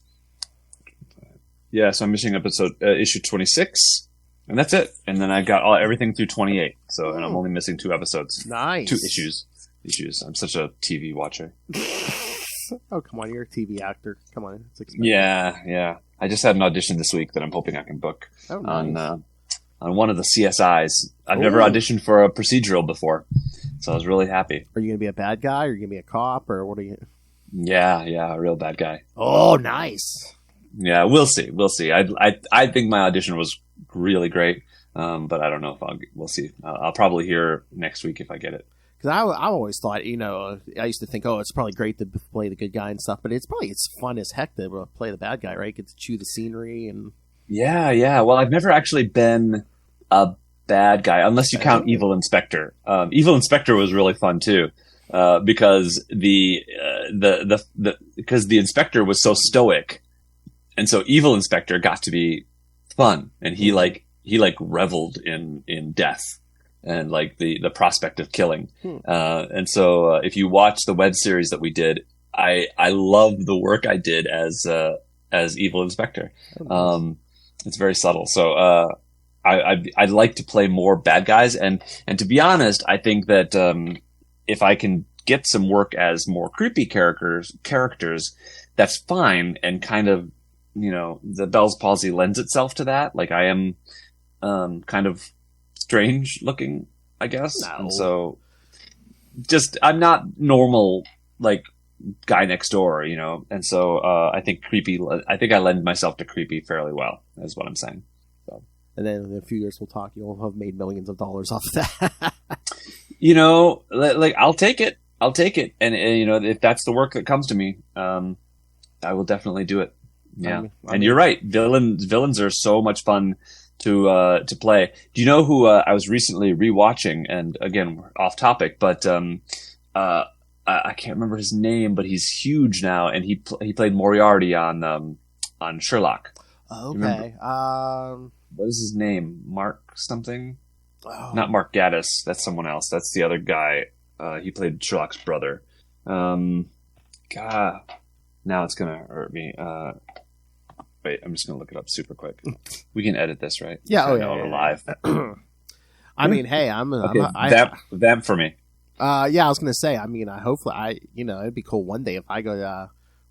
Yeah, so I'm missing issue 26, and that's it. And then I got everything through 28. So and I'm only missing 2 episodes. Nice. 2 issues. I'm such a TV watcher. Oh, come on, you're a TV actor. Come on, it's expected. Yeah. I just had an audition this week that I'm hoping I can book nice. on one of the CSIs. I've never auditioned for a procedural before, so I was really happy. Are you going to be a bad guy, or are you going to be a cop, or what are you? Yeah, a real bad guy. Oh, nice. Yeah, we'll see. I think my audition was really great, but I don't know if we'll see. I'll probably hear next week if I get it. Because I always thought, I used to think, it's probably great to play the good guy and stuff, but it's fun as heck to play the bad guy, right? Get to chew the scenery and. Yeah. Well, I've never actually been a bad guy, unless you count Evil Inspector. Evil Inspector was really fun too, because because the inspector was so stoic, and so Evil Inspector got to be fun, and he reveled in death and like the prospect of killing. And so if you watch the web series that we did, I love the work I did as Evil Inspector. It's very subtle. So I'd like to play more bad guys, and to be honest, I think that if I can get some work as more creepy characters, that's fine, and kind of the Bell's palsy lends itself to that. Like I am kind of strange looking, I guess. No. And so I'm not normal like guy next door, and so I think I lend myself to creepy fairly well, is what I'm saying. So. And then in a few years we'll talk, you'll have made millions of dollars off of that. Like I'll take it, and if that's the work that comes to me, I will definitely do it. Yeah. And you're right, villains are so much fun to play. Do you know who I was recently rewatching? And again, we're off topic, but I can't remember his name, but he's huge now, and he played Moriarty on Sherlock. Okay. What is his name? Mark something? Oh. Not Mark Gaddis. That's someone else. That's the other guy. He played Sherlock's brother. God, now it's gonna hurt me. Wait, I'm just gonna look it up super quick. We can edit this, right? Yeah. We're live. I mean, hey, vamp for me. I was gonna say. I mean, hopefully, it'd be cool one day if I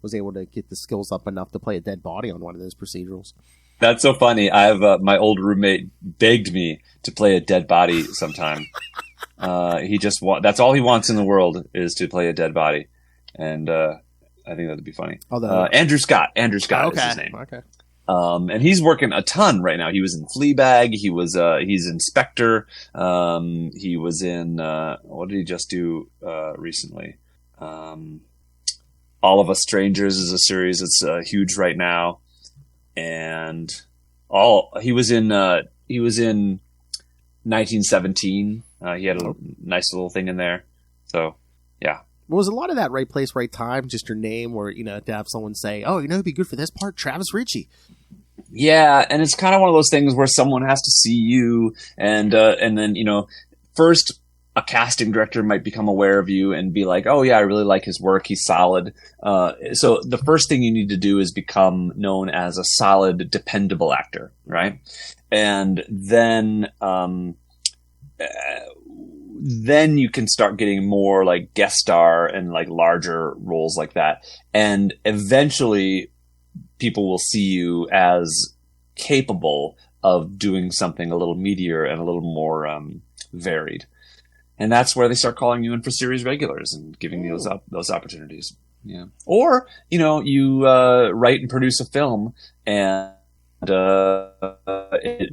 was able to get the skills up enough to play a dead body on one of those procedurals. That's so funny. I have my old roommate begged me to play a dead body sometime. That's all he wants in the world is to play a dead body, and I think that'd be funny. Andrew Scott is his name. Okay. And he's working a ton right now. He was in Fleabag. He's Inspector. He was in, what did he just do, recently? All of Us Strangers is a series that's huge right now. And he was in 1917. He had a nice little thing in there. So, yeah. Was a lot of that right place, right time, just your name, or, to have someone say, oh, who'd be good for this part? Travis Richey. Yeah, and it's kind of one of those things where someone has to see you, and then, first a casting director might become aware of you and be like, oh yeah, I really like his work, he's solid. So the first thing you need to do is become known as a solid, dependable actor, right? And then you can start getting more like guest star and like larger roles like that. And eventually people will see you as capable of doing something a little meatier and a little more varied. And that's where they start calling you in for series regulars and giving you those opportunities. Yeah. Or, you write and produce a film and it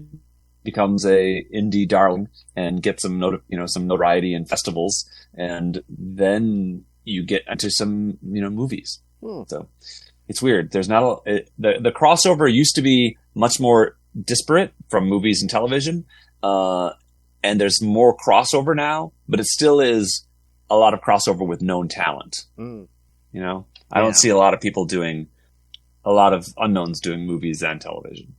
becomes a indie darling and gets some some notoriety in festivals, and then you get into some movies. So it's weird. There's not the crossover used to be much more disparate from movies and television, and there's more crossover now, but it still is a lot of crossover with known talent. I don't see a lot of people doing a lot of unknowns doing movies and television.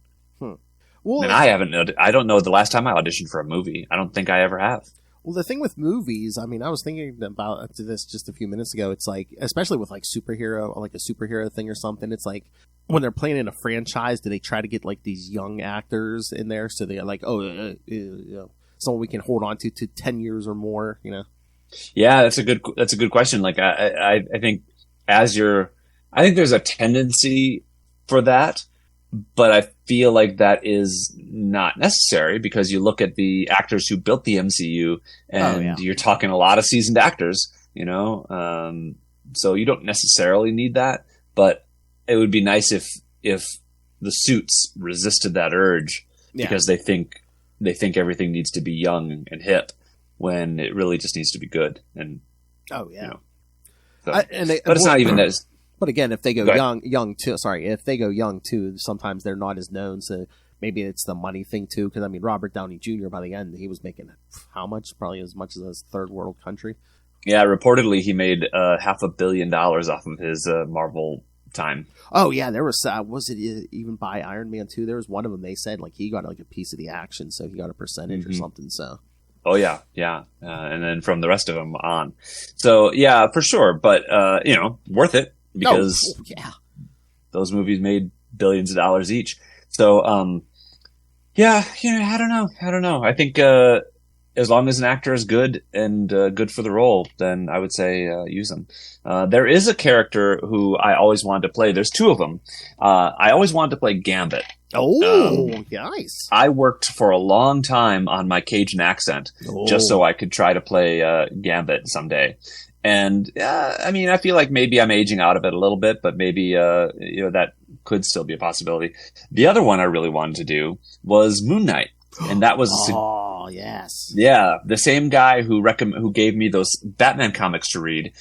Well, and I don't know the last time I auditioned for a movie. I don't think I ever have. Well, the thing with movies, I mean, I was thinking about this just a few minutes ago. It's like, especially with like superhero, like a superhero thing or something, it's like when they're playing in a franchise, do they try to get like these young actors in there so they're like, someone we can hold on to 10 years or more, Yeah, that's a good question. Like I think I think there's a tendency for that, but I feel like that is not necessary because you look at the actors who built the MCU and you're talking a lot of seasoned actors, so you don't necessarily need that, but it would be nice if the suits resisted that urge because they think everything needs to be young and hip when it really just needs to be good. And but it's not even that. But again, if they go young too, sometimes they're not as known. So maybe it's the money thing too. Because I mean, Robert Downey Jr. by the end, he was making how much? Probably as much as a third world country. Yeah, reportedly he made $500 million off of his Marvel time. Oh yeah, there was it even by Iron Man 2? There was one of them. They said like he got like a piece of the action, so he got a percentage or something. So. Oh yeah, and then from the rest of them on. So yeah, for sure, but worth it. Because those movies made billions of dollars each. So, I don't know. I think as long as an actor is good and good for the role, then I would say use them. There is a character who I always wanted to play. There's two of them. I always wanted to play Gambit. Oh, nice. I worked for a long time on my Cajun accent just so I could try to play Gambit someday. And I mean, I feel like maybe I'm aging out of it a little bit, but maybe that could still be a possibility. The other one I really wanted to do was Moon Knight, and that was the same guy who gave me those Batman comics to read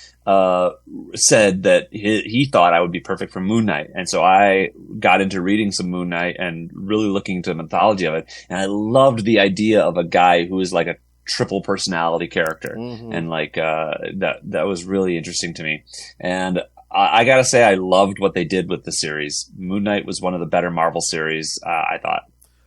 said that he thought I would be perfect for Moon Knight, and so I got into reading some Moon Knight and really looking into the mythology of it, and I loved the idea of a guy who is like a triple personality character, and like that was really interesting to me. And I gotta say, I loved what they did with the series. Moon Knight was one of the better Marvel series, I thought.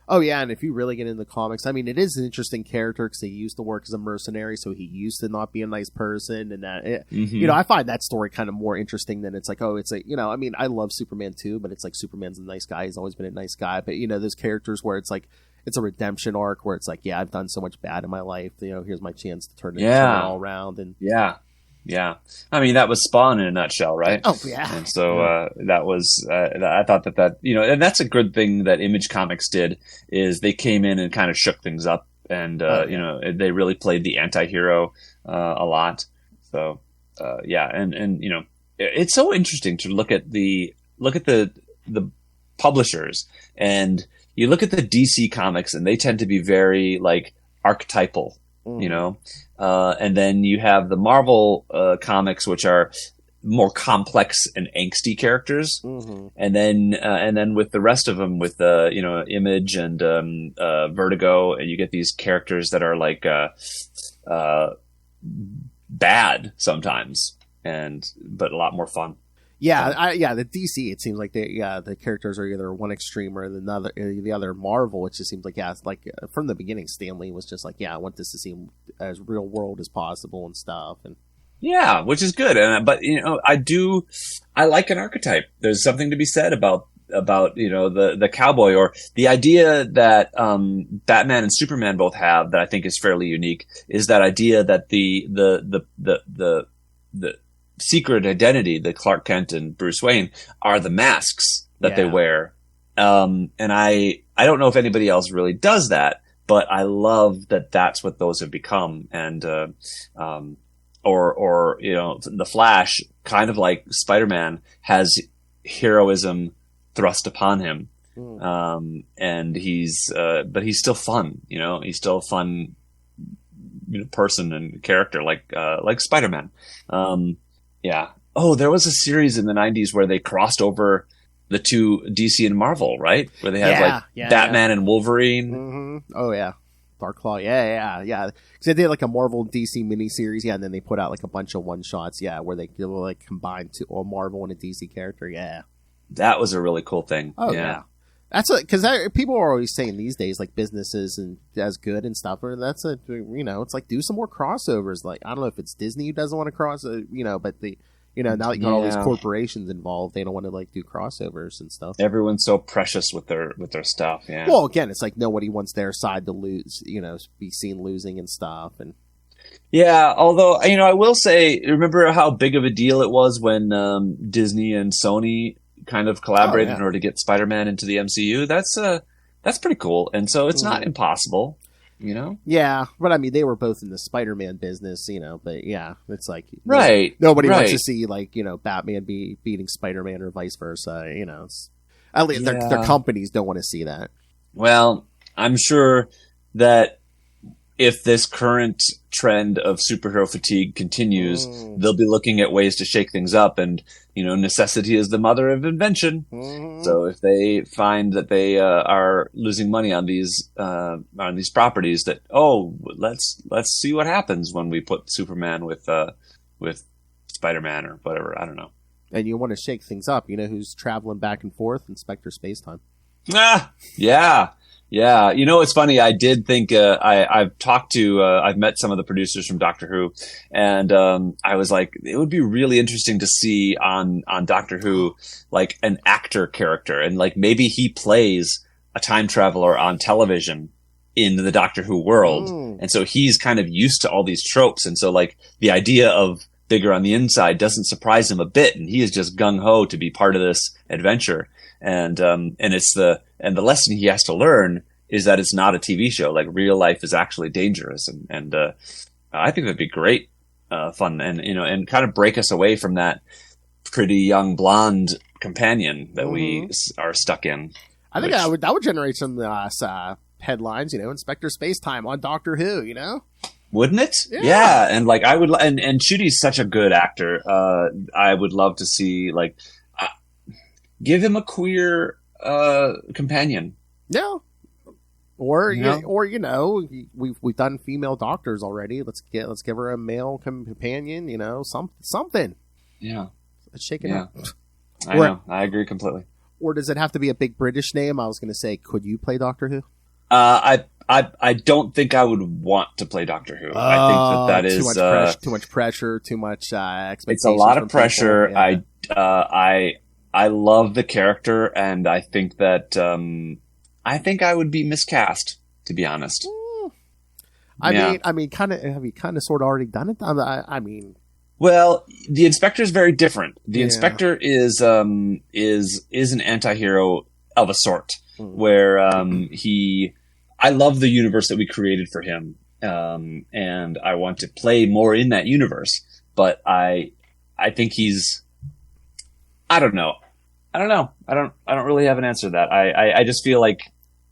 Oh yeah, and if you really get into the comics, I mean, it is an interesting character because he used to work as a mercenary, so he used to not be a nice person, and that I find that story kind of more interesting than it's like, I mean, I love Superman too, but it's like Superman's a nice guy, he's always been a nice guy, but those characters where it's like it's a redemption arc where it's like, I've done so much bad in my life, here's my chance to turn it all around, and yeah. I mean, that was Spawn in a nutshell, right? Oh, yeah. And so that was, I thought that, and that's a good thing that Image Comics did, is they came in and kind of shook things up, and, they really played the anti-hero a lot. So, and it's so interesting to look at the publishers, and you look at the DC comics, and they tend to be very, like, archetypal, and then you have the Marvel comics, which are more complex and angsty characters, and then with the rest of them, with Image and Vertigo, and you get these characters that are like bad sometimes, but a lot more fun. Yeah, the DC, it seems like the characters are either one extreme or the other. Marvel, it just seems like it's like from the beginning, Stan Lee was just like, I want this to seem as real world as possible and stuff, and which is good. But I like an archetype. There's something to be said about the cowboy, or the idea that Batman and Superman both have that I think is fairly unique, is that idea that the secret identity that Clark Kent and Bruce Wayne are the masks that they wear. And I don't know if anybody else really does that, but I love that that's what those have become. And, the Flash, kind of like Spider-Man, has heroism thrust upon him. and but he's still fun. He's still a fun person and character, like Spider-Man. Yeah. Oh, there was a series in the 90s where they crossed over the two DC and Marvel, right? Where they had Batman and Wolverine. Mm-hmm. Oh yeah, Dark Claw. Yeah. Because they did like a Marvel DC miniseries, and then they put out like a bunch of one shots, where they like combine a Marvel and a DC character. Yeah, that was a really cool thing. Oh yeah. That's because people are always saying these days, like businesses and as good and stuff. Or it's like do some more crossovers. Like I don't know if it's Disney who doesn't want to cross, but now that you got all these corporations involved, they don't want to like do crossovers and stuff. Everyone's so precious with their stuff. Yeah. Well, again, it's like nobody wants their side to lose. Be seen losing and stuff. And yeah, although I will say, remember how big of a deal it was when Disney and Sony kind of collaborated in order to get Spider-Man into the MCU. That's pretty cool, and so it's not impossible. Yeah, but I mean, they were both in the Spider-Man business, but yeah, it's like nobody wants to see like Batman beating Spider-Man or vice versa. At least their companies don't want to see that. Well, I'm sure that if this current trend of superhero fatigue continues, they'll be looking at ways to shake things up, and necessity is the mother of invention. So if they find that they are losing money on these properties, that let's see what happens when we put Superman with Spider-Man or whatever. I don't know. And you want to shake things up. Who's traveling back and forth? Inspector Spacetime. Yeah. Yeah, it's funny. I did think I've met some of the producers from Doctor Who, and I was like, it would be really interesting to see on Doctor Who like an actor character, and like maybe he plays a time traveler on television in the Doctor Who world, and so he's kind of used to all these tropes, and so like the idea of bigger on the inside doesn't surprise him a bit, and he is just gung ho to be part of this adventure. And it's the lesson he has to learn is that it's not a TV show. Like real life is actually dangerous, and I think that'd be great fun, and kind of break us away from that pretty young blonde companion that we are stuck in. I think that would generate some headlines. Inspector Spacetime on Doctor Who. Wouldn't it? Yeah, and like I would, and Chudi's such a good actor. I would love to see like. Give him a queer companion. Yeah. Or we've done female doctors already. Let's give her a male companion. Something. Yeah. Let's shake it up. I know. I agree completely. Or does it have to be a big British name? I was going to say, could you play Doctor Who? I don't think I would want to play Doctor Who. I think that is too much pressure, too much expectation. It's a lot of pressure. Yeah. I love the character, and I think that I would be miscast, to be honest. I mean, kind of. Have you kind of sort of already done it? I mean, well, the Inspector is very different. The Inspector is an anti-hero of a sort, where I love the universe that we created for him, and I want to play more in that universe. But I think he's. I don't know. I don't really have an answer to that. I just feel like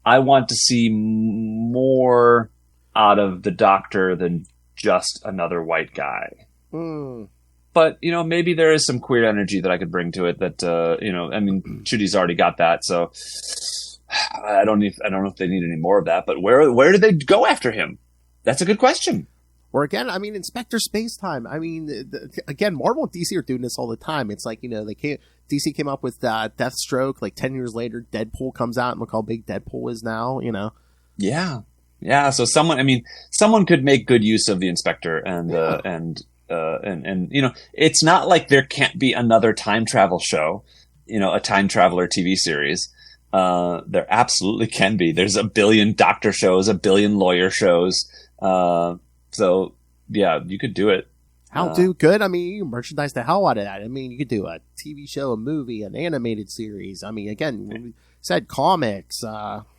I want to see more out of the Doctor than just another white guy. But, maybe there is some queer energy that I could bring to it that, I mean, Chudi's already got that. So I don't know if they need any more of that, but where do they go after him? That's a good question. Or again, I mean, Inspector Spacetime. I mean, again, Marvel and DC are doing this all the time. It's like, DC came up with Deathstroke. Like 10 years later, Deadpool comes out, and look how big Deadpool is now. Yeah. So someone could make good use of the Inspector, and it's not like there can't be another time travel show, a time traveler TV series. There absolutely can be. There's a billion doctor shows, a billion lawyer shows. So yeah, you could do it. How do good? I mean, you merchandise the hell out of that. I mean, you could do a TV show, a movie, an animated series. I mean, again, we said comics.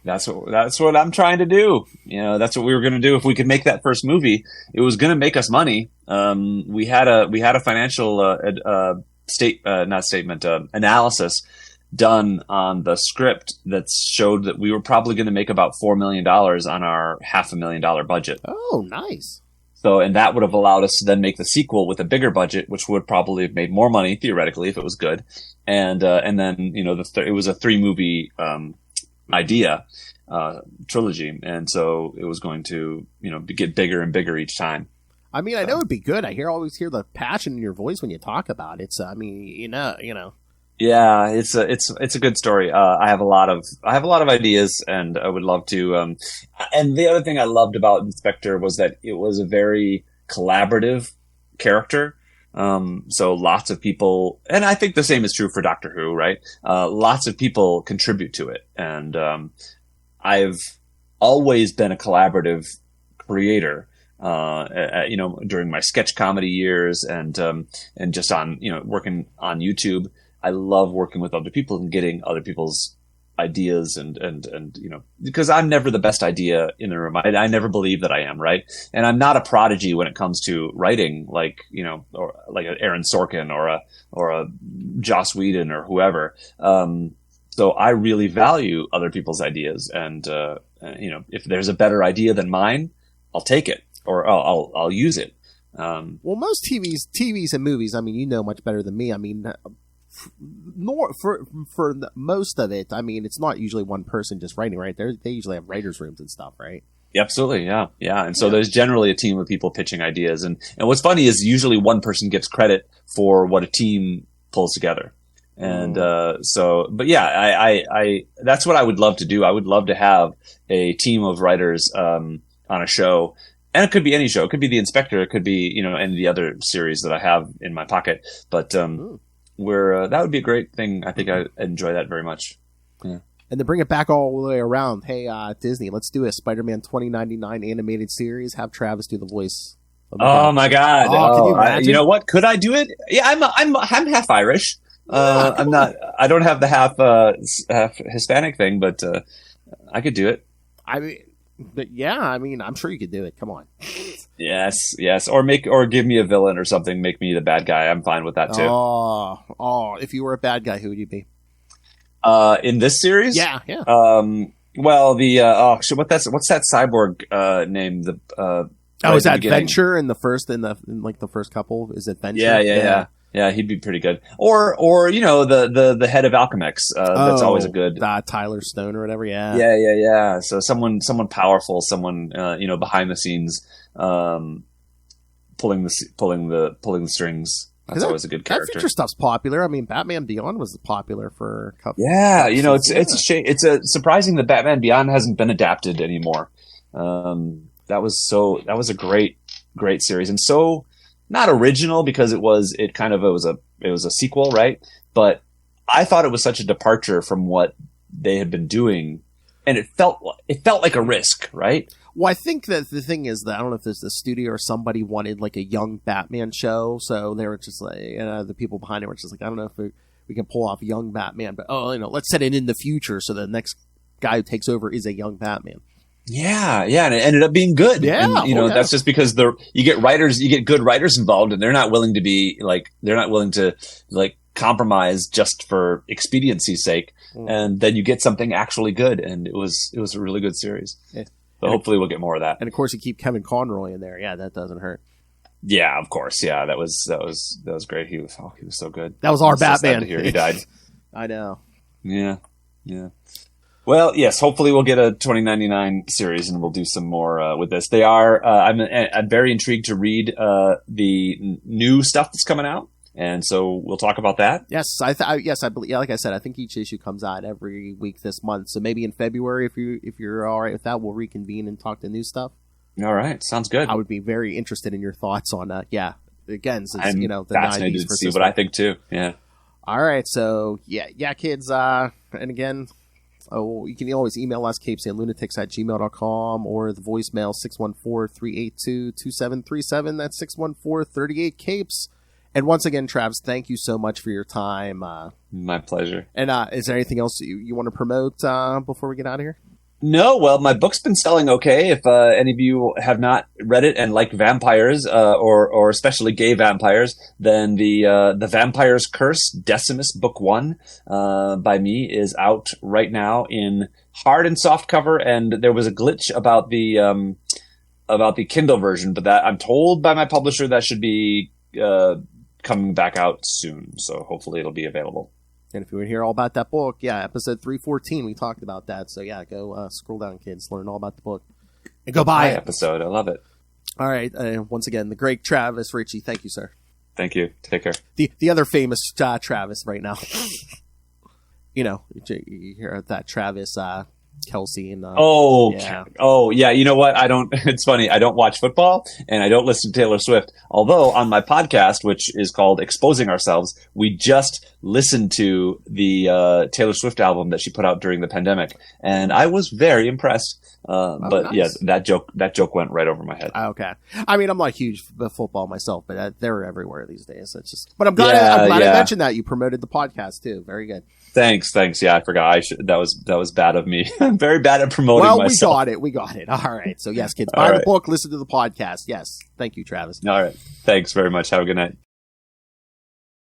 That's what I'm trying to do. That's what we were going to do if we could make that first movie. It was going to make us money. We had a financial analysis done on the script that showed that we were probably going to make about $4 million on our $500,000 budget. Oh, nice. So, and that would have allowed us to then make the sequel with a bigger budget, which would probably have made more money theoretically if it was good. And then, you know, it was a 3-movie, idea, trilogy. And so it was going to, you know, get bigger and bigger each time. I mean, I know it'd be good. Always hear the passion in your voice when you talk about it. So, I mean, you know. Yeah, it's a good story. I have a lot of ideas, and I would love to. And the other thing I loved about Inspector was that it was a very collaborative character. So lots of people, and I think the same is true for Doctor Who, right? Lots of people contribute to it, and I've always been a collaborative creator. You know, during my sketch comedy years, and just on, you know, working on YouTube. I love working with other people and getting other people's ideas and you know, because I'm never the best idea in the room. I never believe that I am, right? And I'm not a prodigy when it comes to writing, like, you know, or like an Aaron Sorkin or a Joss Whedon or whoever. So I really value other people's ideas, and you know, if there's a better idea than mine, I'll take it, or I'll use it. Well, most TVs and movies, I mean, you know much better than me. I mean, for most of it, I mean, it's not usually one person just writing, right? They usually have writers' rooms and stuff, right? Absolutely, yeah. And so there's generally a team of people pitching ideas, and what's funny is usually one person gets credit for what a team pulls together. And so, but yeah, I that's what I would love to do. I would love to have a team of writers on a show. And it could be any show. It could be The Inspector. It could be, you know, any of the other series that I have in my pocket. But that would be a great thing. I think I enjoy that very much. Yeah. And to bring it back all the way around, hey, Disney, let's do a Spider-Man 2099 animated series. Have Travis do the voice. Oh my God! Can you imagine? You know what? Could I do it? Yeah, I'm half Irish. I'm not. I don't have the half Hispanic thing, but I could do it. I mean. But yeah, I mean, I'm sure you could do it. Come on. Yes. Or give me a villain or something. Make me the bad guy. I'm fine with that too. Oh, if you were a bad guy, who would you be? In this series? Yeah. Well, what's that cyborg name? Is that Venture in the first couple? Is it Venture? Yeah. Yeah, he'd be pretty good. Or you know, the head of Alchemex. That's always a good. Tyler Stone or whatever. Yeah. Yeah. So someone powerful, someone you know, behind the scenes, pulling the strings. That's always a good character. That future stuff's popular. I mean, Batman Beyond was popular for a couple. Yeah, you know, it's a shame. It's surprising that Batman Beyond hasn't been adapted anymore. That was a great series, and so. Not original because it was a sequel, right? But I thought it was such a departure from what they had been doing, and it felt like a risk, right? Well, I think that the thing is that I don't know if there's the studio or somebody wanted like a young Batman show, so they were just like, the people behind it were just like, I don't know if we can pull off young Batman, but let's set it in the future so the next guy who takes over is a young Batman. Yeah, and it ended up being good. Yeah, and, that's just because you get good writers involved, and they're not willing to compromise just for expediency's sake, and then you get something actually good, and it was a really good series. Yeah. So hopefully we'll get more of that. And of course, you keep Kevin Conroy in there. Yeah, that doesn't hurt. Yeah, of course. Yeah, that was great. He was so good. That was our Batman. So sad to hear he died. I know. Yeah. Well, yes. Hopefully, we'll get a 2099 series, and we'll do some more with this. They are. I'm very intrigued to read the new stuff that's coming out, and so we'll talk about that. Yes, I believe. Yeah, like I said, I think each issue comes out every week this month. So maybe in February, if you're all right with that, we'll reconvene and talk the new stuff. All right, sounds good. I would be very interested in your thoughts on again, since I'm the fascinated 90s to see what I think too. Yeah. All right, so yeah, kids, and again. Oh, you can always email us, CapesandLunatics@gmail.com, or the voicemail, 614-382-2737. That's 614-38-CAPES. And once again, Travis, thank you so much for your time. My pleasure. And is there anything else you want to promote before we get out of here? No, well, my book's been selling okay. If any of you have not read it and like vampires, or especially gay vampires, then the Vampire's Curse, Decimus, Book 1, by me is out right now in hard and soft cover. And there was a glitch about the Kindle version, but that I'm told by my publisher that should be coming back out soon. So hopefully it'll be available. And if you want to hear all about that book, yeah, episode 314, we talked about that. So yeah, go scroll down, kids, learn all about the book, and go buy it. Episode, I love it. All right, once again, the great Travis Richey. Thank you, sir. Thank you. Take care. The other famous Travis right now. You hear that Travis Kelsey and yeah. You know what? I don't. It's funny. I don't watch football and I don't listen to Taylor Swift. Although on my podcast, which is called Exposing Ourselves, we just listened to the Taylor Swift album that she put out during the pandemic, and I was very impressed. But nice. Yeah, that joke went right over my head. Okay. I mean, I'm not huge for football myself, but they're everywhere these days. It's just. But I'm glad I mentioned that you promoted the podcast too. Very good. Thanks. Yeah, I forgot. That was bad of me. I'm very bad at promoting myself. Well, we got it. All right. So yes, kids, buy the book, listen to the podcast. Yes. Thank you, Travis. All right. Thanks very much. Have a good night.